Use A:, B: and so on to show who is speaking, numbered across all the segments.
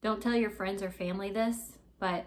A: Don't tell your friends or family this, but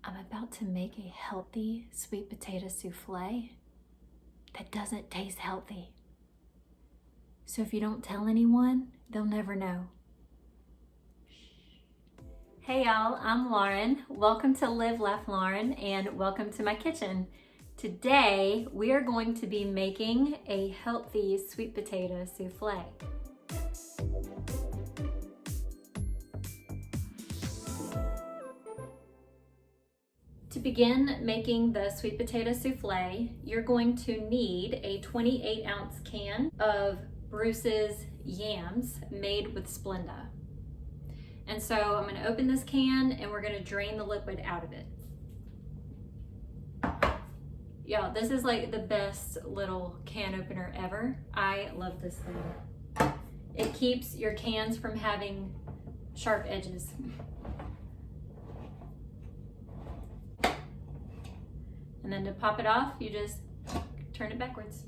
A: I'm about to make a healthy sweet potato souffle that doesn't taste healthy. So if you don't tell anyone, they'll never know. Hey y'all, I'm Lauren. Welcome to Live Laugh Lauren and welcome to my kitchen. Today we are going to be making a healthy sweet potato souffle. To begin making the sweet potato souffle, you're going to need a 28-ounce can of Bruce's Yams made with Splenda. And so I'm going to open this can and we're going to drain the liquid out of it. Y'all, this is like the best little can opener ever. I love this thing. It keeps your cans from having sharp edges. And then to pop it off, you just turn it backwards.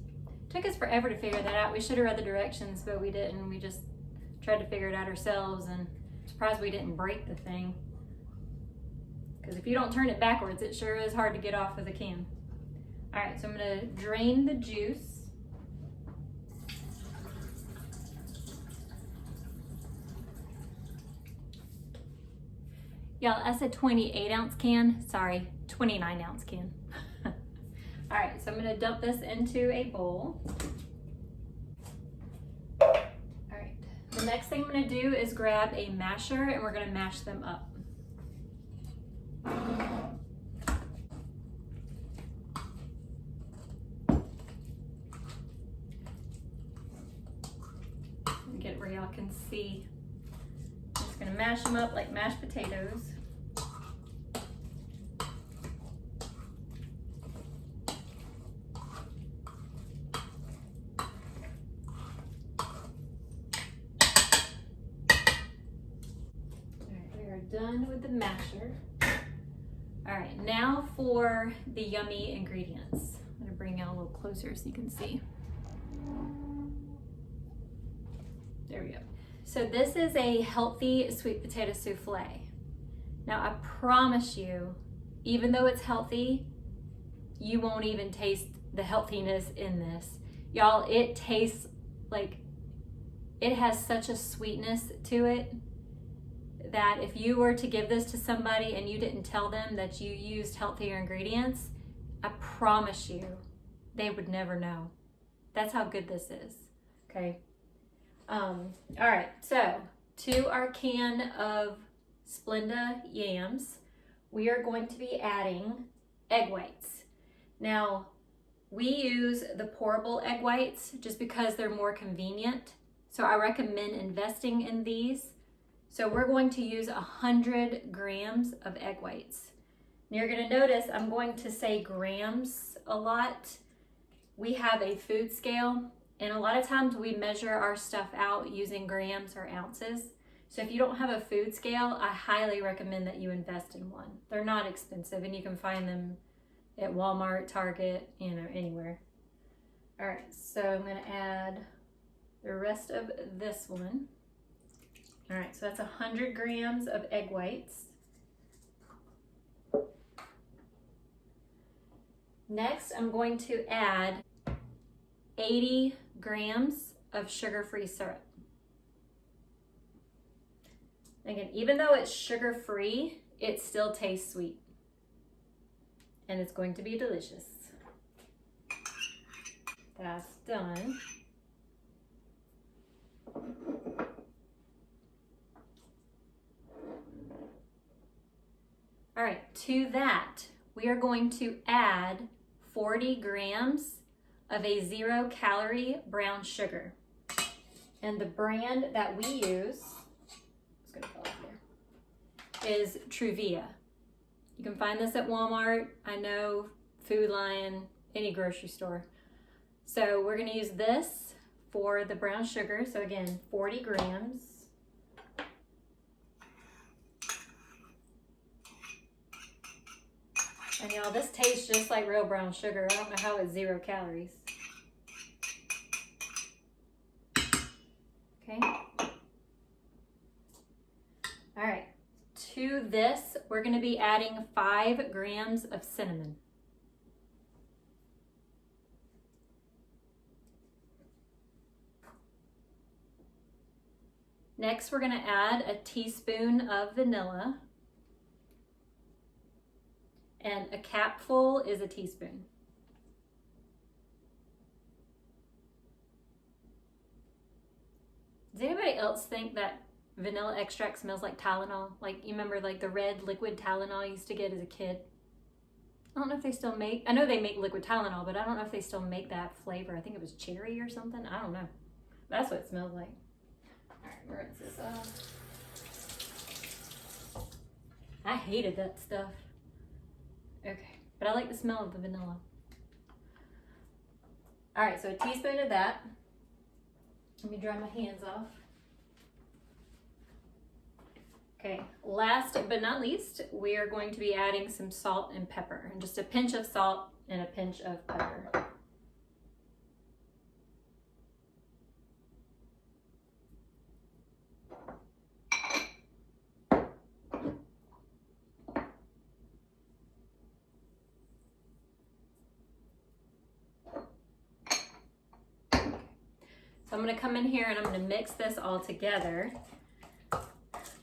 A: Took us forever to figure that out. We should have read the directions, but we didn't. We just tried to figure it out ourselves, and I'm surprised we didn't break the thing. Because if you don't turn it backwards, it sure is hard to get off of the can. All right, so I'm gonna drain the juice. Y'all, that's a 28-ounce can. Sorry, 29-ounce can. All right, so I'm gonna dump this into a bowl. All right, the next thing I'm gonna do is grab a masher and we're gonna mash them up. Get it where y'all can see. I'm just gonna mash them up like mashed potatoes. Done with the masher. All right, now for the yummy ingredients. I'm gonna bring out a little closer so you can see. There we go. So this is a healthy sweet potato souffle. Now I promise you, even though it's healthy, you won't even taste the healthiness in this. Y'all, it tastes like, it has such a sweetness to it that if you were to give this to somebody and you didn't tell them that you used healthier ingredients, I promise you, they would never know. That's how good this is, okay? All right, so to our can of Splenda yams, we are going to be adding egg whites. Now, we use the pourable egg whites just because they're more convenient. So I recommend investing in these. So we're going to use 100 grams of egg whites. And you're gonna notice I'm going to say grams a lot. We have a food scale, and a lot of times we measure our stuff out using grams or ounces. So if you don't have a food scale, I highly recommend that you invest in one. They're not expensive, and you can find them at Walmart, Target, you know, anywhere. All right, so I'm gonna add the rest of this one. All right, so that's 100 grams of egg whites. Next, I'm going to add 80 grams of sugar-free syrup. Again, even though it's sugar-free, it still tastes sweet. And it's going to be delicious. That's done. All right, to that, we are going to add 40 grams of a 0-calorie brown sugar. And the brand that we use, it's gonna fall off here, is Truvia. You can find this at Walmart, I know, Food Lion, any grocery store. So we're gonna use this for the brown sugar. So again, 40 grams. And y'all, this tastes just like real brown sugar. I don't know how it's 0 calories. Okay. All right, to this, we're gonna be adding 5 grams of cinnamon. Next, we're gonna add a teaspoon of vanilla, and a capful is a teaspoon. Does anybody else think that vanilla extract smells like Tylenol? Like, you remember like the red liquid Tylenol you used to get as a kid? I don't know if they still make, I know they make liquid Tylenol, but I don't know if they still make that flavor. I think it was cherry or something. I don't know. That's what it smells like. All right, rinse this off. I hated that stuff. Okay, but I like the smell of the vanilla. All right, so a teaspoon of that. Let me dry my hands off. Okay, last but not least, we are going to be adding some salt and pepper, and just a pinch of salt and a pinch of pepper. So I'm gonna come in here and I'm gonna mix this all together.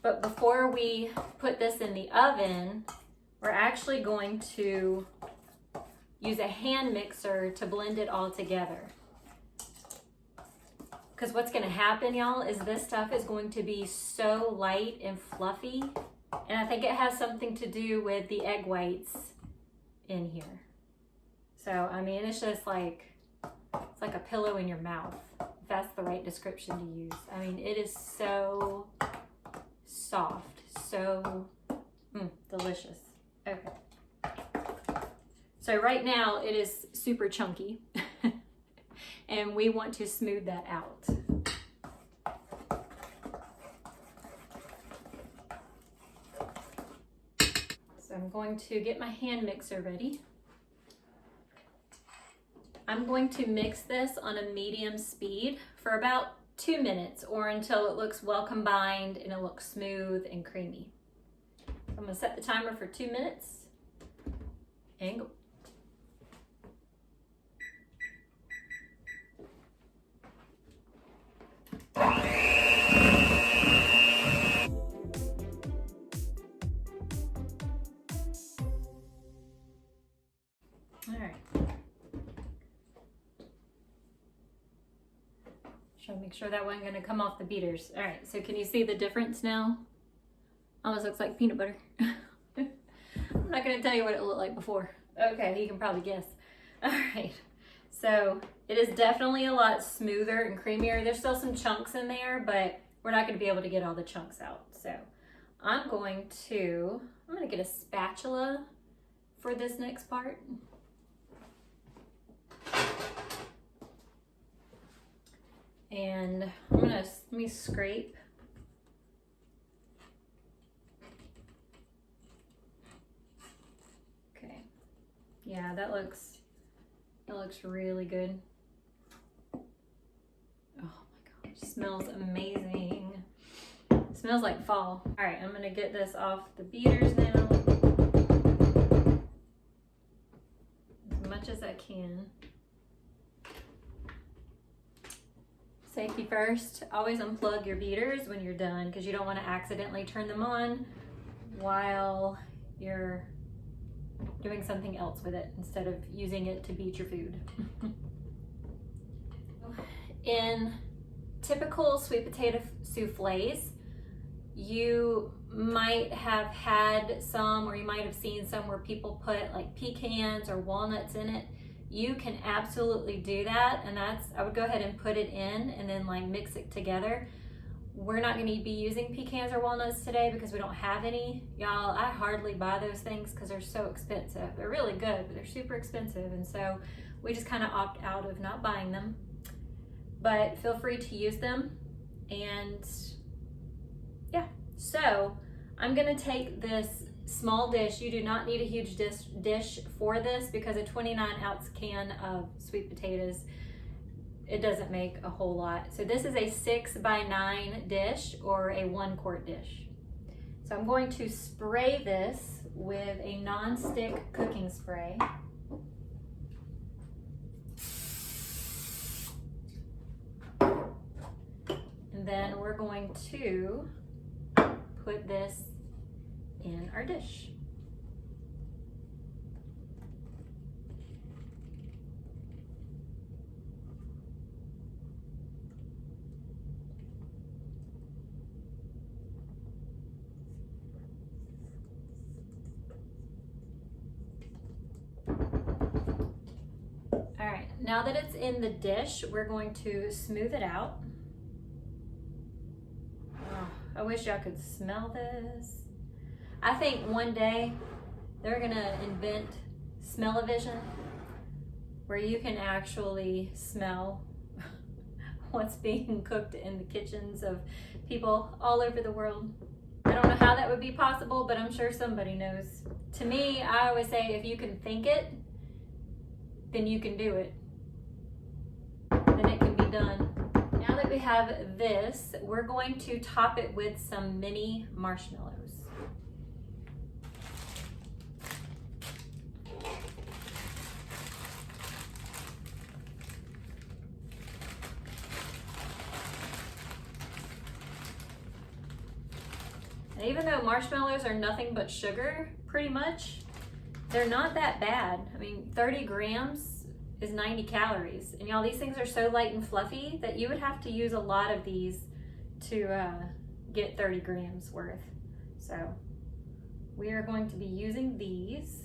A: But before we put this in the oven, we're actually going to use a hand mixer to blend it all together. Because what's gonna happen, y'all, is this stuff is going to be so light and fluffy. And I think it has something to do with the egg whites in here. So, I mean, it's just like, it's like a pillow in your mouth, if that's the right description to use. I mean, it is so soft, so delicious. Okay. So right now it is super chunky and we want to smooth that out. So I'm going to get my hand mixer ready. I'm going to mix this on a medium speed for about 2 minutes, or until it looks well combined and it looks smooth and creamy. I'm gonna set the timer for 2 minutes and go. All right. Try to make sure that wasn't going to come off the beaters. All right, so can you see the difference now? Almost looks like peanut butter. I'm not going to tell you what it looked like before. Okay, you can probably guess. All right, so it is definitely a lot smoother and creamier. There's still some chunks in there, but we're not going to be able to get all the chunks out. So I'm going to get a spatula for this next part. And let me scrape. Okay. Yeah, that looks really good. Oh my gosh, smells amazing. It smells like fall. All right, I'm gonna get this off the beaters now. As much as I can. Safety first, always unplug your beaters when you're done because you don't want to accidentally turn them on while you're doing something else with it instead of using it to beat your food. In typical sweet potato soufflés, you might have had some, or you might have seen some where people put like pecans or walnuts in it. You can absolutely do that, and I would go ahead and put it in and then like mix it together. We're not going to be using pecans or walnuts today because we don't have any. Y'all, I hardly buy those things because they're so expensive. They're really good, but they're super expensive, and so we just kind of opt out of not buying them. But feel free to use them, and yeah. So I'm going to take this small dish. You do not need a huge dish for this because a 29-ounce can of sweet potatoes, it doesn't make a whole lot. So this is a 6 by 9 dish or a 1-quart dish. So I'm going to spray this with a non-stick cooking spray. And then we're going to put this in our dish. All right, now that it's in the dish, we're going to smooth it out. Oh, I wish y'all could smell this. I think one day they're gonna invent smell-o-vision, where you can actually smell what's being cooked in the kitchens of people all over the world. I don't know how that would be possible, but I'm sure somebody knows. To me, I always say if you can think it, then you can do it. Then it can be done. Now that we have this, we're going to top it with some mini marshmallows. And even though marshmallows are nothing but sugar, pretty much, they're not that bad. I mean, 30 grams is 90 calories. And y'all, these things are so light and fluffy that you would have to use a lot of these to get 30 grams worth. So we are going to be using these,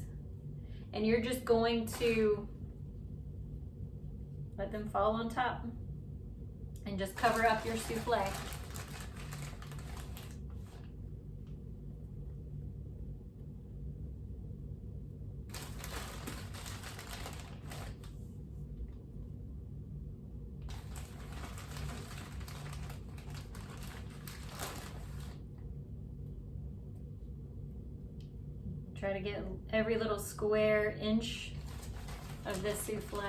A: and you're just going to let them fall on top and just cover up your souffle. Try to get every little square inch of this souffle.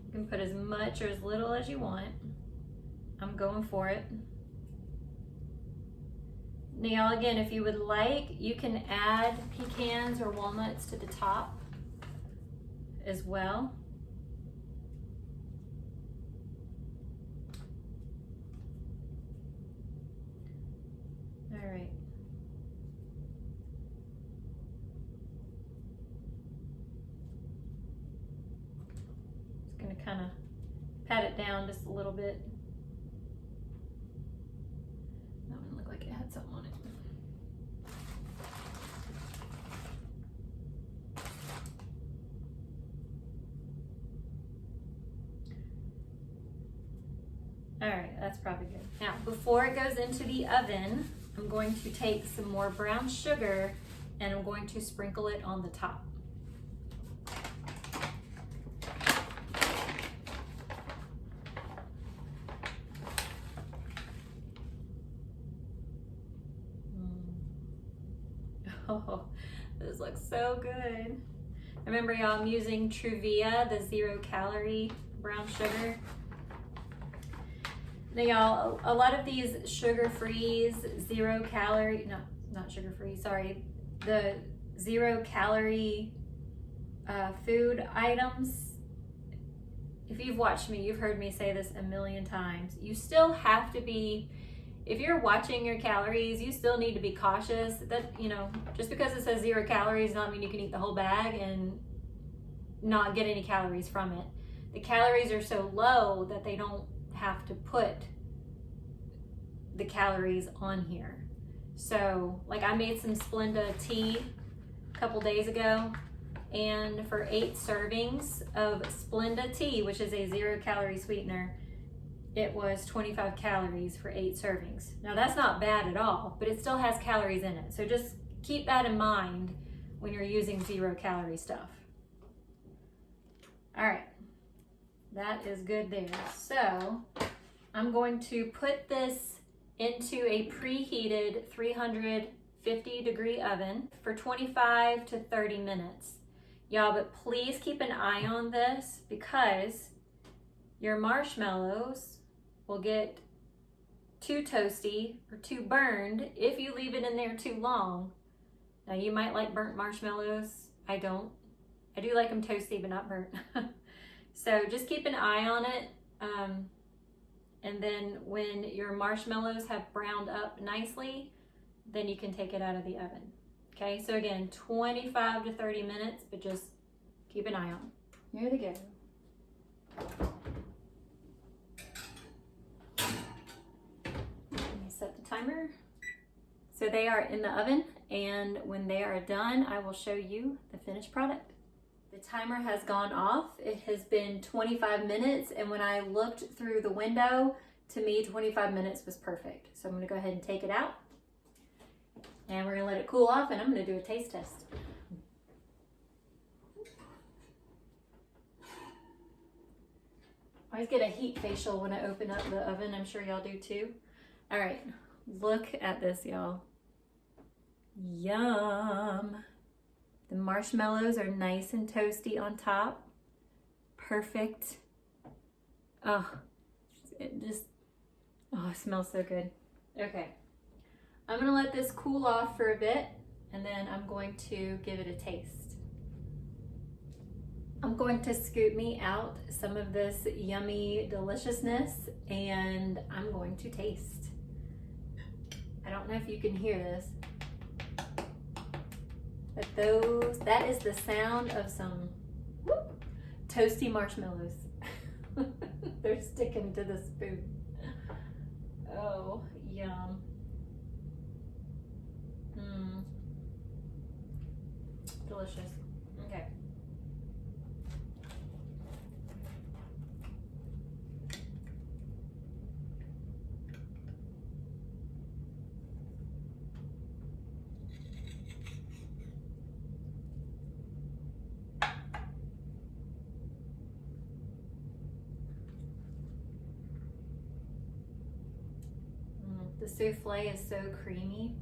A: You can put as much or as little as you want. I'm going for it. Now, y'all, again, if you would like, you can add pecans or walnuts to the top as well. All right. Going to kind of pat it down just a little bit. That one looked like it had something on it. All right, that's probably good. Now, before it goes into the oven, I'm going to take some more brown sugar and I'm going to sprinkle it on the top. Oh, this looks so good. Remember, y'all, I'm using Truvia, the 0-calorie brown sugar. Now, y'all, a lot of these sugar-frees, 0-calorie, no, not sugar-free, sorry, the 0-calorie food items, if you've watched me, you've heard me say this a million times. You still have to be, if you're watching your calories, you still need to be cautious that, you know, just because it says 0 calories does not mean you can eat the whole bag and not get any calories from it. The calories are so low that they don't have to put the calories on here. So, like, I made some Splenda tea a couple days ago, and for 8 servings of Splenda tea, which is a 0-calorie sweetener, it was 25 calories for 8 servings. Now, that's not bad at all, but it still has calories in it. So just keep that in mind when you're using 0-calorie stuff. All right, that is good there. So I'm going to put this into a preheated 350-degree oven for 25 to 30 minutes. Y'all, but please keep an eye on this because your marshmallows will get too toasty or too burned if you leave it in there too long. Now you might like burnt marshmallows. I don't. I do like them toasty but not burnt. So just keep an eye on it. And then when your marshmallows have browned up nicely, then you can take it out of the oven. Okay, so again, 25 to 30 minutes, but just keep an eye on. Here they go. Let me set the timer. So they are in the oven, and when they are done, I will show you the finished product. The timer has gone off. It has been 25 minutes, and when I looked through the window, to me 25 minutes was perfect. So I'm gonna go ahead and take it out, and we're gonna let it cool off, and I'm gonna do a taste test. I always get a heat facial when I open up the oven. I'm sure y'all do too. All right, look at this, y'all. Yum. The marshmallows are nice and toasty on top. Perfect. Oh, it smells so good. Okay, I'm gonna let this cool off for a bit, and then I'm going to give it a taste. I'm going to scoop me out some of this yummy deliciousness, and I'm going to taste. I don't know if you can hear this, but that is the sound of some toasty marshmallows. They're sticking to the spoon. Oh, yum. Delicious. Okay. The souffle is so creamy.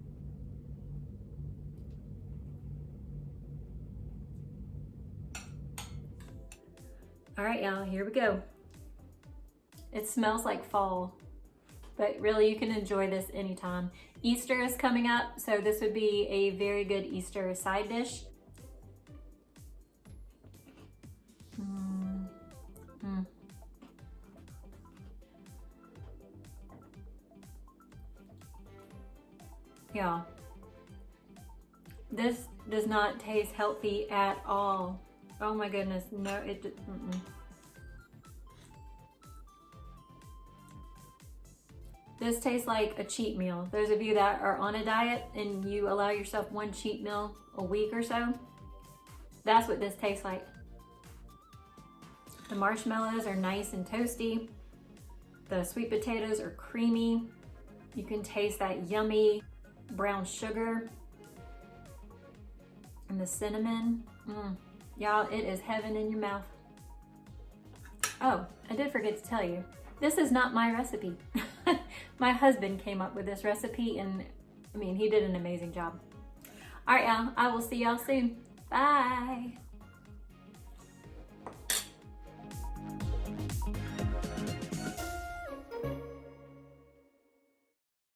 A: All right, y'all, here we go. It smells like fall, but really you can enjoy this anytime. Easter is coming up, so this would be a very good Easter side dish. Yeah, this does not taste healthy at all. Oh my goodness, no, it just, This tastes like a cheat meal. Those of you that are on a diet and you allow yourself one cheat meal a week or so, that's what this tastes like. The marshmallows are nice and toasty. The sweet potatoes are creamy. You can taste that yummy brown sugar and the cinnamon. Y'all, it is heaven in your mouth. Oh, I did forget to tell you, this is not my recipe. My husband came up with this recipe, and I mean, he did an amazing job. All right, y'all, I will see y'all soon. Bye.